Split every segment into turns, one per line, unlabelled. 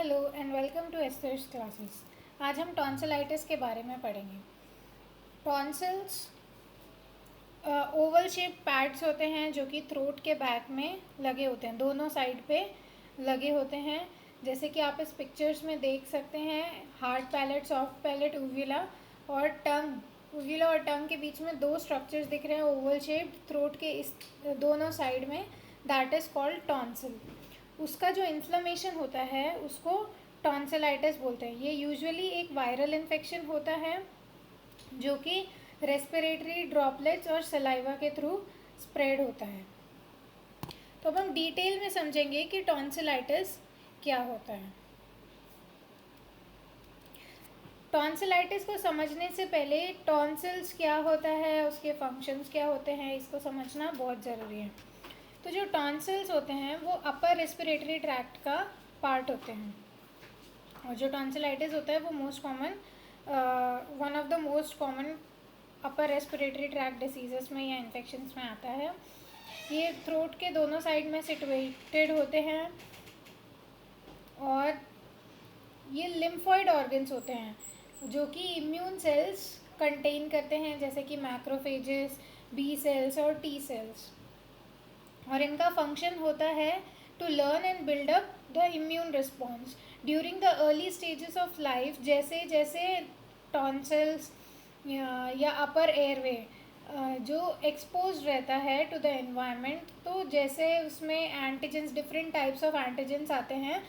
Hello and welcome to Esther's classes. आज हम tonsillitis के बारे में पढ़ेंगे। टॉन्सिल्स ओवल शेप पैड्स होते हैं जो कि थ्रोट के बैक में लगे होते हैं, दोनों साइड पे लगे होते हैं। जैसे कि आप इस पिक्चर्स में देख सकते हैं, हार्ड पैलेट, सॉफ्ट पैलेट, ऊविला और टंग। ऊविला और टंग के बीच में दो स्ट्रक्चर्स दिख रहे हैं ओवल शेप थ्रोट के इस दोनों साइड में, दैट इज़ कॉल्ड टॉन्सिल। उसका जो इन्फ्लेमेशन होता है उसको टॉन्सिलाइटिस बोलते हैं। ये यूजुअली एक वायरल इन्फेक्शन होता है जो कि रेस्पिरेटरी ड्रॉपलेट्स और सलाइवा के थ्रू स्प्रेड होता है। तो अब हम डिटेल में समझेंगे कि टॉन्सिलाइटिस क्या होता है। टॉन्सिलाइटिस को समझने से पहले टॉन्सिल्स क्या होता है, उसके फंक्शंस क्या होते हैं, इसको समझना बहुत ज़रूरी है। तो जो टॉन्सिल्स होते हैं वो अपर रेस्पिरेटरी ट्रैक्ट का पार्ट होते हैं, और जो टॉन्सिलाइटिस होता है वो one of the most common upper respiratory tract diseases में या इन्फेक्शंस में आता है। ये थ्रोट के दोनों साइड में सिचुएटेड होते हैं और ये लिम्फॉइड ऑर्गन्स होते हैं जो कि इम्यून सेल्स कंटेन करते हैं, जैसे कि मैक्रोफेजेस, बी सेल्स और टी सेल्स। और इनका फंक्शन होता है to learn and build up the immune response during the early stages of life. जैसे जैसे टॉन्सिल्स या अपर एयरवे जो एक्सपोज रहता है टू द एनवायरनमेंट, तो जैसे उसमें antigens, different types of antigens आते हैं,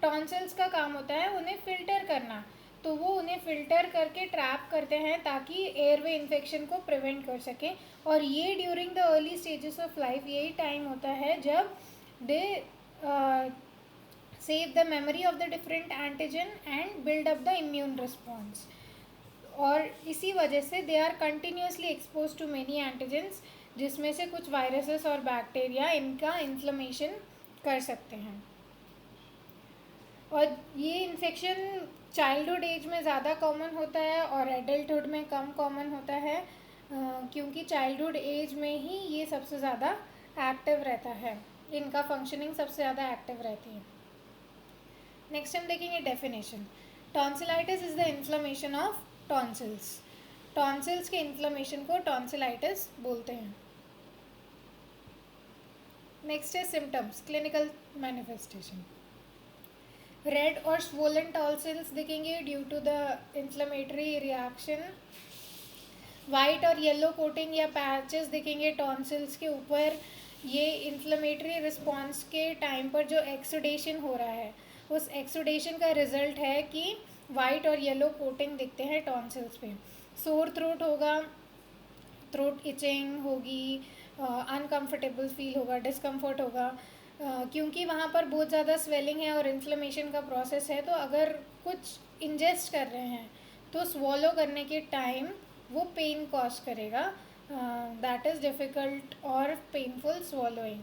टॉन्सिल्स का काम होता है उन्हें फ़िल्टर करना। तो वो उन्हें फ़िल्टर करके ट्रैप करते हैं ताकि एयरवे इन्फेक्शन को प्रिवेंट कर सकें। और ये during the early stages of life यही टाइम होता है जब they save the memory of the different antigen and build up the immune response. और इसी वजह से they are continuously expose to many antigens, जिसमें से कुछ वायरसेस और बैक्टीरिया इनका इन्फ्लेमेशन कर सकते हैं। और ये इन्फेक्शन चाइल्डहुड एज में ज़्यादा कॉमन होता है और एडल्टहुड में कम कॉमन होता है, क्योंकि चाइल्डहुड एज में ही ये सबसे ज़्यादा एक्टिव रहता है, इनका फंक्शनिंग सबसे ज़्यादा एक्टिव रहती है। नेक्स्ट हम देखेंगे definition. Tonsillitis is the inflammation of tonsils. Tonsils के इन्फ्लेमेशन को टॉन्सिलाइटिस बोलते हैं। नेक्स्ट है सिम्टम्स, क्लिनिकल मैनिफेस्टेशन। रेड और स्वोलन टॉन्सिल्स दिखेंगे due to the inflammatory reaction. White और येलो कोटिंग या पैचेस दिखेंगे टॉन्सिल्स के ऊपर। ये इन्फ्लेमेटरी रिस्पॉन्स के टाइम पर जो एक्सुडेशन हो रहा है, उस एक्सुडेशन का रिजल्ट है कि वाइट और येलो कोटिंग दिखते हैं टॉन्सिल्स पे। सोर थ्रोट होगा, थ्रोट इचिंग होगी, अनकंफर्टेबल फील होगा, डिस्कम्फर्ट होगा, क्योंकि वहाँ पर बहुत ज़्यादा स्वेलिंग है और इन्फ्लेमेशन का प्रोसेस है। तो अगर कुछ इंजेस्ट कर रहे हैं तो स्वॉलो करने के टाइम वो पेन कॉज करेगा, दैट इज़ डिफ़िकल्ट और पेनफुल स्वॉलोइंग।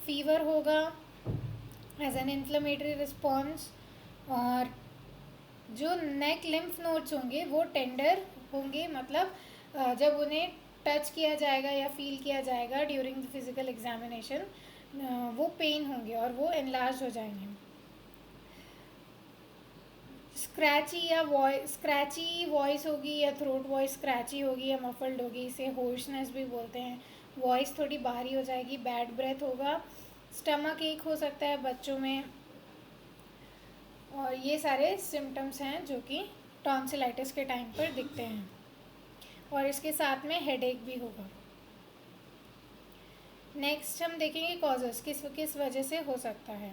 फीवर होगा एज एन इन्फ्लेमेटरी रिस्पॉन्स, और जो नेक लिम्फ नोड्स होंगे वो टेंडर होंगे, मतलब जब उन्हें टच किया जाएगा या फील किया जाएगा ड्यूरिंग द फिज़िकल एग्जामिनेशन, वो पेन होंगे और वो एनलार्ज हो जाएंगे। स्क्रैची वॉइस होगी या थ्रोट वॉइस स्क्रैची होगी या मफल्ड होगी, इसे होर्सनेस भी बोलते हैं। वॉइस थोड़ी बाहरी हो जाएगी, बैड ब्रेथ होगा, स्टमक एक हो सकता है बच्चों में। और ये सारे सिम्टम्स हैं जो कि टॉन्सिलाइटिस के टाइम पर दिखते हैं, और इसके साथ में हेडेक भी होगा। नेक्स्ट हम देखेंगे कॉजेस, किस किस वजह से हो सकता है।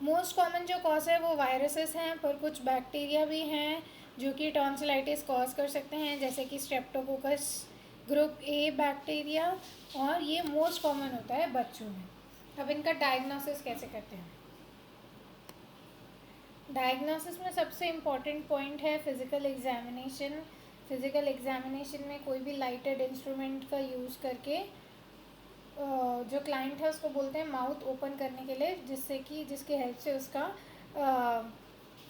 मोस्ट कॉमन जो कॉज है वो वायरसेस हैं, पर कुछ बैक्टीरिया भी हैं जो कि टॉन्सिलाइटिस कॉज कर सकते हैं, जैसे कि स्ट्रेप्टोकोकस ग्रुप ए बैक्टीरिया, और ये मोस्ट कॉमन होता है बच्चों में। अब इनका डायग्नोसिस कैसे करते हैं। डायग्नोसिस में सबसे इम्पॉर्टेंट पॉइंट है फिज़िकल एग्जामिनेशन। फिज़िकल एग्जामिनेशन में कोई भी लाइटेड इंस्ट्रूमेंट का यूज़ करके जो क्लाइंट है उसको बोलते हैं माउथ ओपन करने के लिए, जिससे कि जिसकी हेल्प से उसका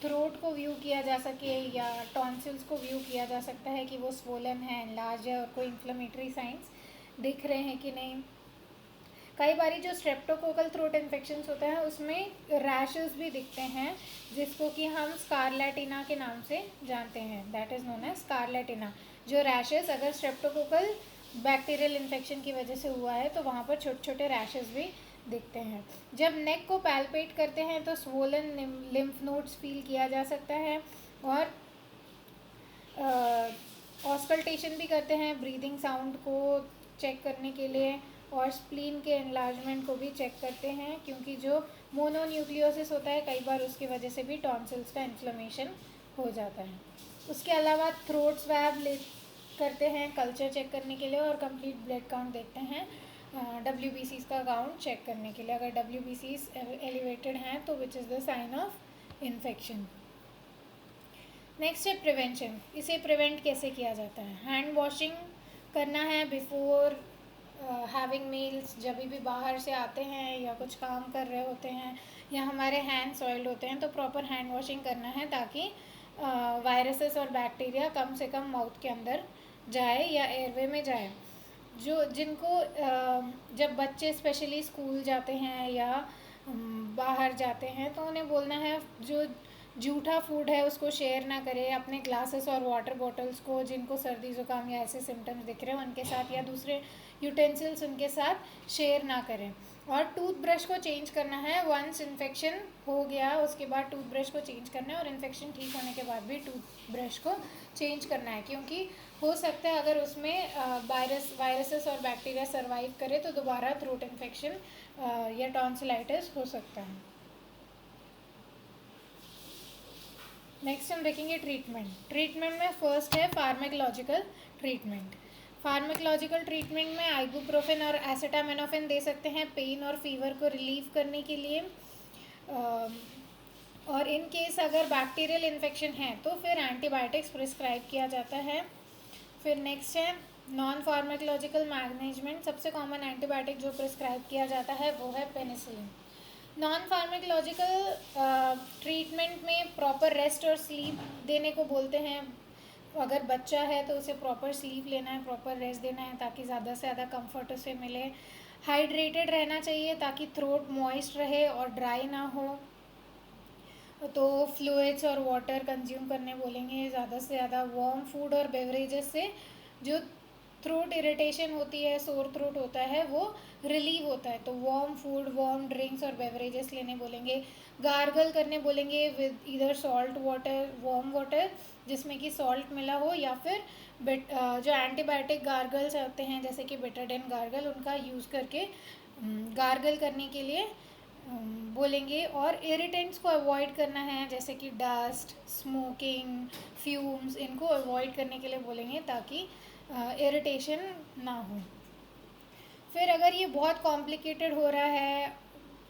थ्रोट को व्यू किया जा सके या टॉन्सिल्स को व्यू किया जा सकता है कि वो स्वोलन है, एनलार्ज है और कोई इन्फ्लेमेटरी साइंस दिख रहे हैं कि नहीं। कई बारी जो स्ट्रेप्टोकोकल थ्रोट इन्फेक्शंस होते हैं उसमें रैशेस भी दिखते हैं, जिसको कि हम स्कारलेटिना के नाम से जानते हैं, दैट इज़ नोन एज स्कारलेटिना। जो रैशेस अगर स्ट्रेप्टोकोकल बैक्टीरियल इन्फेक्शन की वजह से हुआ है तो वहाँ पर छोटे छोटे रैशेस भी दिखते हैं। जब नेक को पैल्पेट करते हैं तो स्वोलन लिम्फ नोड्स फील किया जा सकता है, और ऑस्कल्टेशन भी करते हैं ब्रीदिंग साउंड को चेक करने के लिए, और स्प्लीन के एनलार्जमेंट को भी चेक करते हैं, क्योंकि जो मोनोन्यूक्लियोसिस होता है कई बार उसकी वजह से भी टॉन्सिल्स का इन्फ्लेमेशन हो जाता है। उसके अलावा थ्रोट स्वैब ले करते हैं कल्चर चेक करने के लिए, और कंप्लीट ब्लड काउंट देखते हैं WBCs का काउंट चेक करने के लिए। अगर WBCs एलिवेटेड हैं तो which is the sign of infection. Next है प्रिवेंशन। इसे प्रिवेंट कैसे किया जाता है? हैंड वॉशिंग करना है बिफोर हैविंग मील्स। जब भी बाहर से आते हैं या कुछ काम कर रहे होते हैं या हमारे हैंड सॉइल्ड होते हैं तो प्रॉपर हैंड वॉशिंग करना है, ताकि वायरसेस और बैक्टीरिया कम से कम माउथ के अंदर जाए या एयरवे में जाए। जो जिनको जब बच्चे स्पेशली स्कूल जाते हैं या बाहर जाते हैं तो उन्हें बोलना है जो जूठा फूड है उसको शेयर ना करें अपने ग्लासेस और वाटर बॉटल्स को। जिनको सर्दी ज़ुकाम या ऐसे सिम्टम्स दिख रहे हैं उनके साथ, या दूसरे यूटेंसिल्स उनके साथ शेयर ना करें। और टूथब्रश को चेंज करना है वंस इन्फेक्शन हो गया, उसके बाद टूथब्रश को चेंज करना है, और इन्फेक्शन ठीक होने के बाद भी टूथब्रश को चेंज करना है, क्योंकि हो सकता है अगर उसमें वायरसेस और बैक्टीरिया सर्वाइव करे तो दोबारा थ्रोट इन्फेक्शन या टॉन्सिलाइटिस हो सकता है। नेक्स्ट हम देखेंगे ट्रीटमेंट। ट्रीटमेंट में फर्स्ट है फार्माकोलॉजिकल ट्रीटमेंट। फार्माकोलॉजिकल ट्रीटमेंट में आइबुप्रोफेन और एसिटामिनोफेन दे सकते हैं पेन और फीवर को रिलीव करने के लिए, और इन केस अगर बैक्टीरियल इन्फेक्शन है तो फिर एंटीबायोटिक्स प्रिस्क्राइब किया जाता है। फिर नेक्स्ट है नॉन फार्माकोलॉजिकल मैनेजमेंट। सबसे कॉमन एंटीबायोटिक जो प्रिस्क्राइब किया जाता है वो है पेनिसिलिन। नॉन फार्माकोलॉजिकल ट्रीटमेंट में प्रॉपर रेस्ट और स्लीप देने को बोलते हैं। अगर बच्चा है तो उसे प्रॉपर स्लीप लेना है, प्रॉपर रेस्ट देना है, ताकि ज़्यादा से ज़्यादा कंफर्ट उसे मिले। हाइड्रेटेड रहना चाहिए ताकि थ्रोट मॉइस्ट रहे और ड्राई ना हो। तो फ्लूइड्स और वाटर कंज्यूम करने बोलेंगे ज़्यादा से ज़्यादा। वार्म फूड और बेवरेजेस से जो थ्रोट इरिटेशन होती है, सोर थ्रोट होता है, वो रिलीव होता है। तो वार्म फूड, वार्म ड्रिंक्स और बेवरेजेस लेने बोलेंगे। गार्गल करने बोलेंगे with either salt water, warm water जिसमें कि सॉल्ट मिला हो, या फिर जो एंटीबायोटिक गार्गल्स होते हैं जैसे कि बेटाडिन गार्गल, उनका यूज़ करके गार्गल करने के लिए बोलेंगे। और इरिटेंट्स को अवॉइड करना है जैसे कि डस्ट, स्मोकिंग, फ्यूम्स, इनको अवॉइड करने के लिए बोलेंगे ताकि इरिटेशन ना हो। फिर अगर ये बहुत कॉम्प्लिकेटेड हो रहा है,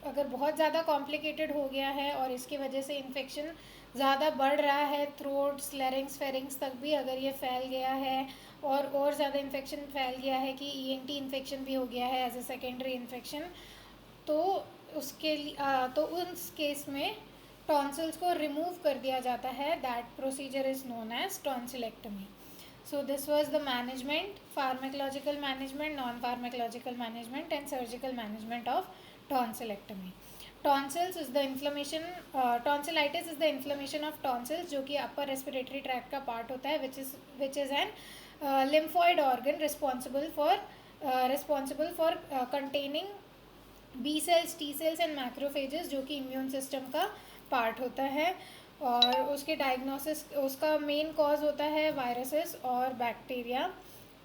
अगर बहुत ज़्यादा कॉम्प्लिकेटेड हो गया है और इसकी वजह से इन्फेक्शन ज़्यादा बढ़ रहा है, थ्रोट्स, लैरिंग्स, फेरिंग्स तक भी अगर ये फैल गया है और ज़्यादा इन्फेक्शन फैल गया है कि ENT इन्फेक्शन भी हो गया है एज ए सेकेंडरी इन्फेक्शन, तो उसके लिए तो उस केस में टॉन्सिल्स को रिमूव कर दिया जाता है। That procedure is known as tonsillectomy. So this was the management, pharmacological management, non-pharmacological management and surgical management of tonsillectomy. Tonsils is the inflammation, tonsillitis is the inflammation of tonsils जो कि upper respiratory tract का part होता है, which is an lymphoid organ responsible for containing B cells, T cells and macrophages जो कि immune system का part होता है। और उसके डायग्नोसिस, उसका मेन कॉज होता है वायरसेस और bacteria.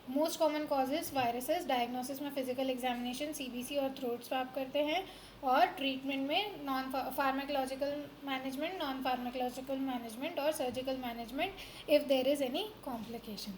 Most common causes viruses. Diagnosis में फिजिकल एग्जामिनेशन, CBC और थ्रोट स्वैब करते हैं। और ट्रीटमेंट में non pharmacological management, non pharmacological management और surgical management if there is any complication.